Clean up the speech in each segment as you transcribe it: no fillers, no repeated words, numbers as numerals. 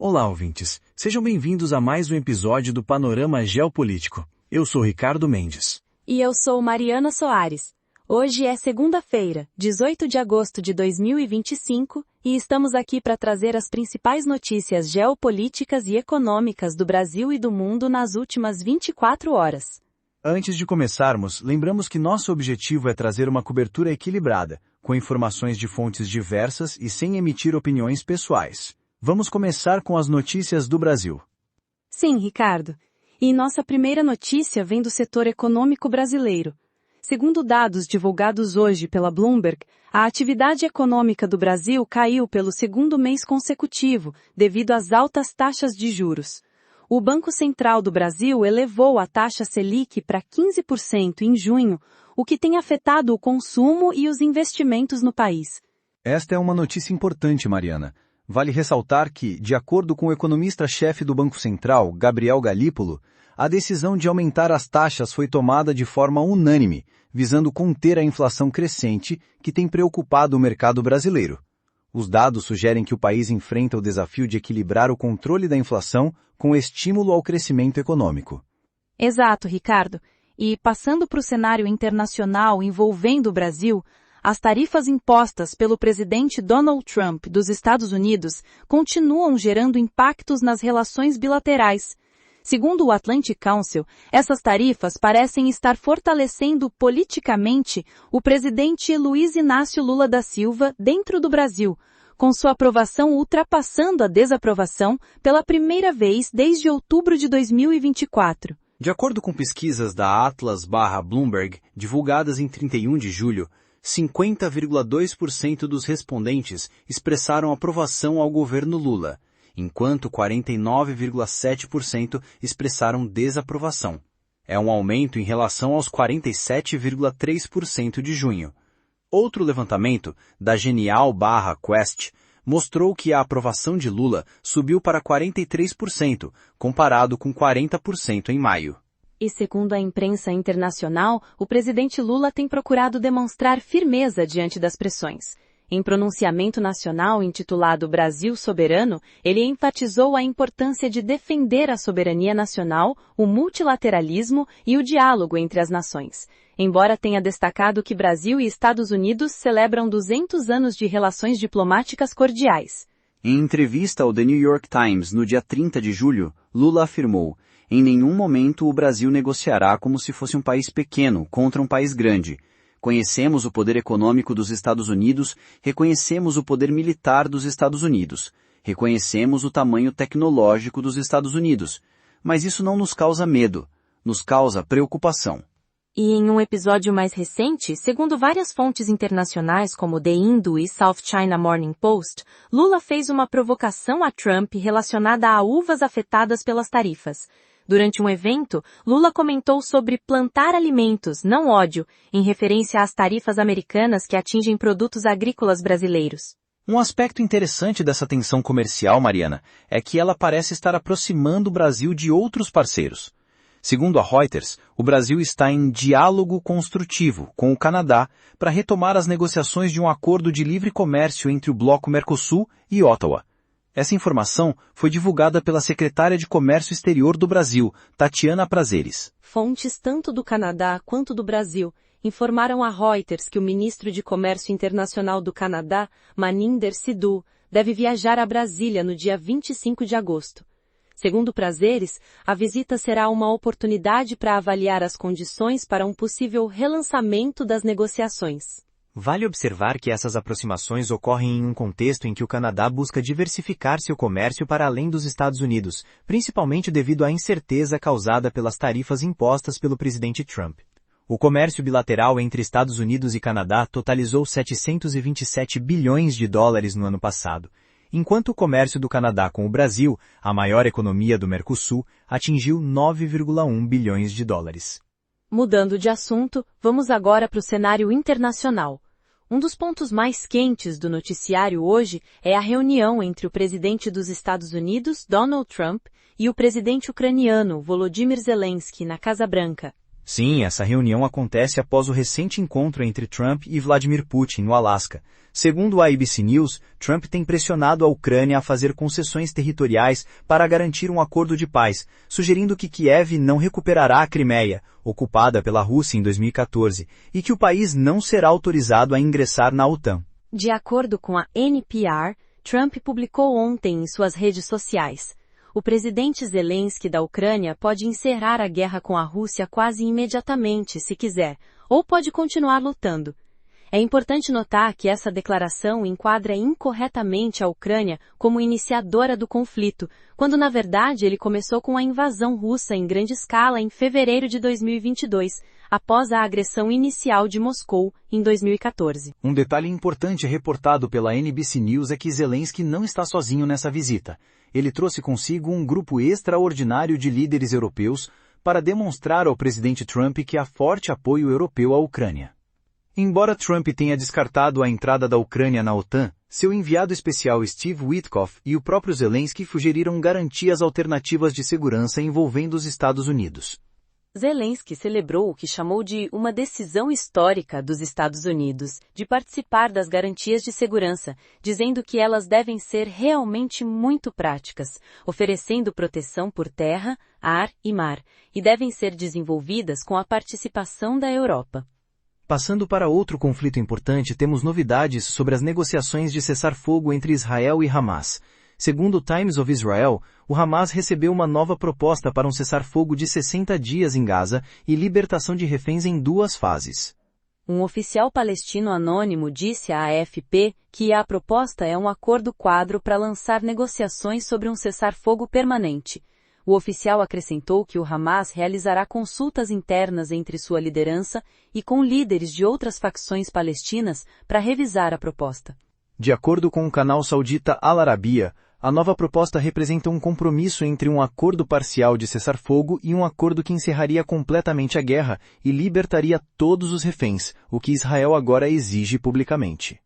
Olá, ouvintes. Sejam bem-vindos a mais um episódio do Panorama Geopolítico. Eu sou Ricardo Mendes. E eu sou Mariana Soares. Hoje é segunda-feira, 18 de agosto de 2025, e estamos aqui para trazer as principais notícias geopolíticas e econômicas do Brasil e do mundo nas últimas 24 horas. Antes de começarmos, lembramos que nosso objetivo é trazer uma cobertura equilibrada, com informações de fontes diversas e sem emitir opiniões pessoais. Vamos começar com as notícias do Brasil. Sim, Ricardo. E nossa primeira notícia vem do setor econômico brasileiro. Segundo dados divulgados hoje pela Bloomberg, a atividade econômica do Brasil caiu pelo segundo mês consecutivo, devido às altas taxas de juros. O Banco Central do Brasil elevou a taxa Selic para 15% em junho, o que tem afetado o consumo e os investimentos no país. Esta é uma notícia importante, Mariana. Vale ressaltar que, de acordo com o economista-chefe do Banco Central, Gabriel Galípolo, a decisão de aumentar as taxas foi tomada de forma unânime, visando conter a inflação crescente que tem preocupado o mercado brasileiro. Os dados sugerem que o país enfrenta o desafio de equilibrar o controle da inflação com estímulo ao crescimento econômico. Exato, Ricardo. E passando para o cenário internacional envolvendo o Brasil, as tarifas impostas pelo presidente Donald Trump dos Estados Unidos continuam gerando impactos nas relações bilaterais. Segundo o Atlantic Council, essas tarifas parecem estar fortalecendo politicamente o presidente Luiz Inácio Lula da Silva dentro do Brasil, com sua aprovação ultrapassando a desaprovação pela primeira vez desde outubro de 2024. De acordo com pesquisas da Atlas/Bloomberg, divulgadas em 31 de julho, 50,2% dos respondentes expressaram aprovação ao governo Lula, enquanto 49,7% expressaram desaprovação. É um aumento em relação aos 47,3% de junho. Outro levantamento, da Genial/Quest, mostrou que a aprovação de Lula subiu para 43%, comparado com 40% em maio. E segundo a imprensa internacional, o presidente Lula tem procurado demonstrar firmeza diante das pressões. Em pronunciamento nacional intitulado Brasil Soberano, ele enfatizou a importância de defender a soberania nacional, o multilateralismo e o diálogo entre as nações. Embora tenha destacado que Brasil e Estados Unidos celebram 200 anos de relações diplomáticas cordiais. Em entrevista ao The New York Times no dia 30 de julho, Lula afirmou: "Em nenhum momento o Brasil negociará como se fosse um país pequeno contra um país grande. Conhecemos o poder econômico dos Estados Unidos, reconhecemos o poder militar dos Estados Unidos, reconhecemos o tamanho tecnológico dos Estados Unidos, mas isso não nos causa medo, nos causa preocupação." E em um episódio mais recente, segundo várias fontes internacionais como The Hindu e South China Morning Post, Lula fez uma provocação a Trump relacionada a uvas afetadas pelas tarifas. Durante um evento, Lula comentou sobre plantar alimentos, não ódio, em referência às tarifas americanas que atingem produtos agrícolas brasileiros. Um aspecto interessante dessa tensão comercial, Mariana, é que ela parece estar aproximando o Brasil de outros parceiros. Segundo a Reuters, o Brasil está em diálogo construtivo com o Canadá para retomar as negociações de um acordo de livre comércio entre o bloco Mercosul e Ottawa. Essa informação foi divulgada pela secretária de Comércio Exterior do Brasil, Tatiana Prazeres. Fontes tanto do Canadá quanto do Brasil informaram a Reuters que o ministro de Comércio Internacional do Canadá, Maninder Sidhu, deve viajar a Brasília no dia 25 de agosto. Segundo Prazeres, a visita será uma oportunidade para avaliar as condições para um possível relançamento das negociações. Vale observar que essas aproximações ocorrem em um contexto em que o Canadá busca diversificar seu comércio para além dos Estados Unidos, principalmente devido à incerteza causada pelas tarifas impostas pelo presidente Trump. O comércio bilateral entre Estados Unidos e Canadá totalizou 727 bilhões de dólares no ano passado, enquanto o comércio do Canadá com o Brasil, a maior economia do Mercosul, atingiu 9,1 bilhões de dólares. Mudando de assunto, vamos agora para o cenário internacional. Um dos pontos mais quentes do noticiário hoje é a reunião entre o presidente dos Estados Unidos, Donald Trump, e o presidente ucraniano, Volodymyr Zelensky, na Casa Branca. Sim, essa reunião acontece após o recente encontro entre Trump e Vladimir Putin, no Alasca. Segundo a ABC News, Trump tem pressionado a Ucrânia a fazer concessões territoriais para garantir um acordo de paz, sugerindo que Kiev não recuperará a Crimeia, ocupada pela Rússia em 2014, e que o país não será autorizado a ingressar na OTAN. De acordo com a NPR, Trump publicou ontem em suas redes sociais: o presidente Zelensky da Ucrânia pode encerrar a guerra com a Rússia quase imediatamente, se quiser, ou pode continuar lutando. É importante notar que essa declaração enquadra incorretamente a Ucrânia como iniciadora do conflito, quando na verdade ele começou com a invasão russa em grande escala em fevereiro de 2022, após a agressão inicial de Moscou em 2014. Um detalhe importante reportado pela NBC News é que Zelensky não está sozinho nessa visita. Ele trouxe consigo um grupo extraordinário de líderes europeus para demonstrar ao presidente Trump que há forte apoio europeu à Ucrânia. Embora Trump tenha descartado a entrada da Ucrânia na OTAN, seu enviado especial Steve Witkoff e o próprio Zelensky sugeriram garantias alternativas de segurança envolvendo os Estados Unidos. Zelensky celebrou o que chamou de uma decisão histórica dos Estados Unidos de participar das garantias de segurança, dizendo que elas devem ser realmente muito práticas, oferecendo proteção por terra, ar e mar, e devem ser desenvolvidas com a participação da Europa. Passando para outro conflito importante, temos novidades sobre as negociações de cessar-fogo entre Israel e Hamas. Segundo o Times of Israel, o Hamas recebeu uma nova proposta para um cessar-fogo de 60 dias em Gaza e libertação de reféns em 2 fases. Um oficial palestino anônimo disse à AFP que a proposta é um acordo-quadro para lançar negociações sobre um cessar-fogo permanente. O oficial acrescentou que o Hamas realizará consultas internas entre sua liderança e com líderes de outras facções palestinas para revisar a proposta. De acordo com o canal saudita Al Arabiya, a nova proposta representa um compromisso entre um acordo parcial de cessar-fogo e um acordo que encerraria completamente a guerra e libertaria todos os reféns, o que Israel agora exige publicamente.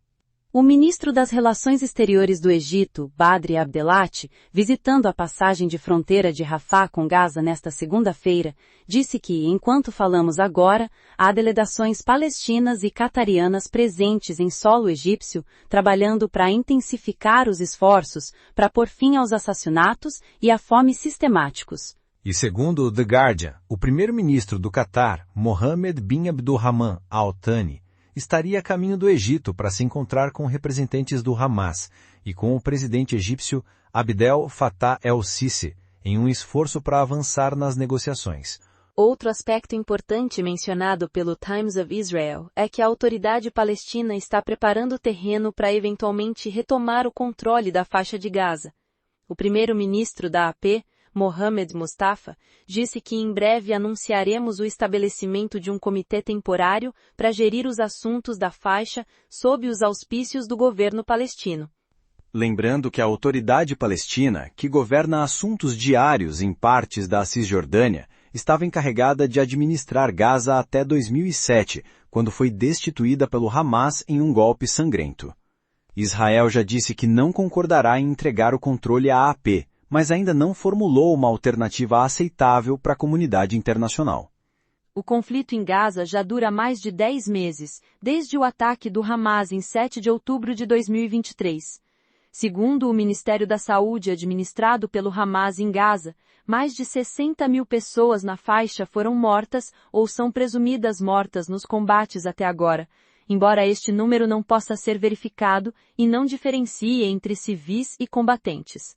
O ministro das Relações Exteriores do Egito, Badri Abdelati, visitando a passagem de fronteira de Rafah com Gaza nesta segunda-feira, disse que, enquanto falamos agora, há delegações palestinas e qatarianas presentes em solo egípcio, trabalhando para intensificar os esforços para pôr fim aos assassinatos e à fome sistemáticos. E segundo o The Guardian, o primeiro-ministro do Catar, Mohammed bin Abdulrahman Al Thani, estaria a caminho do Egito para se encontrar com representantes do Hamas e com o presidente egípcio Abdel Fattah el-Sisi, em um esforço para avançar nas negociações. Outro aspecto importante mencionado pelo Times of Israel é que a autoridade palestina está preparando o terreno para eventualmente retomar o controle da faixa de Gaza. O primeiro-ministro da AP, Mohamed Mustafa, disse que em breve anunciaremos o estabelecimento de um comitê temporário para gerir os assuntos da faixa sob os auspícios do governo palestino. Lembrando que a autoridade palestina, que governa assuntos diários em partes da Cisjordânia, estava encarregada de administrar Gaza até 2007, quando foi destituída pelo Hamas em um golpe sangrento. Israel já disse que não concordará em entregar o controle à AP, mas ainda não formulou uma alternativa aceitável para a comunidade internacional. O conflito em Gaza já dura mais de 10 meses, desde o ataque do Hamas em 7 de outubro de 2023. Segundo o Ministério da Saúde administrado pelo Hamas em Gaza, mais de 60 mil pessoas na faixa foram mortas ou são presumidas mortas nos combates até agora, embora este número não possa ser verificado e não diferencie entre civis e combatentes.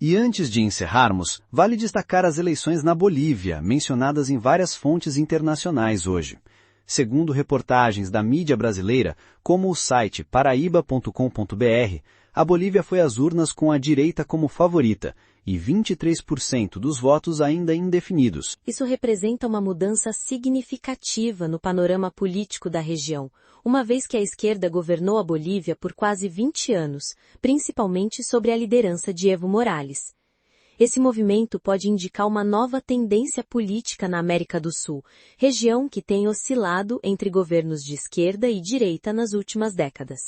E antes de encerrarmos, vale destacar as eleições na Bolívia, mencionadas em várias fontes internacionais hoje. Segundo reportagens da mídia brasileira, como o site paraíba.com.br, a Bolívia foi às urnas com a direita como favorita, e 23% dos votos ainda indefinidos. Isso representa uma mudança significativa no panorama político da região, uma vez que a esquerda governou a Bolívia por quase 20 anos, principalmente sob a liderança de Evo Morales. Esse movimento pode indicar uma nova tendência política na América do Sul, região que tem oscilado entre governos de esquerda e direita nas últimas décadas.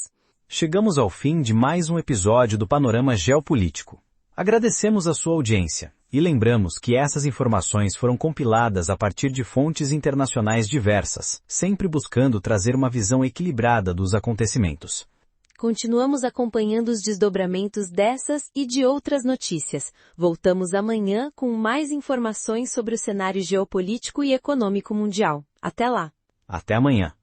Chegamos ao fim de mais um episódio do Panorama Geopolítico. Agradecemos a sua audiência. E lembramos que essas informações foram compiladas a partir de fontes internacionais diversas, sempre buscando trazer uma visão equilibrada dos acontecimentos. Continuamos acompanhando os desdobramentos dessas e de outras notícias. Voltamos amanhã com mais informações sobre o cenário geopolítico e econômico mundial. Até lá! Até amanhã!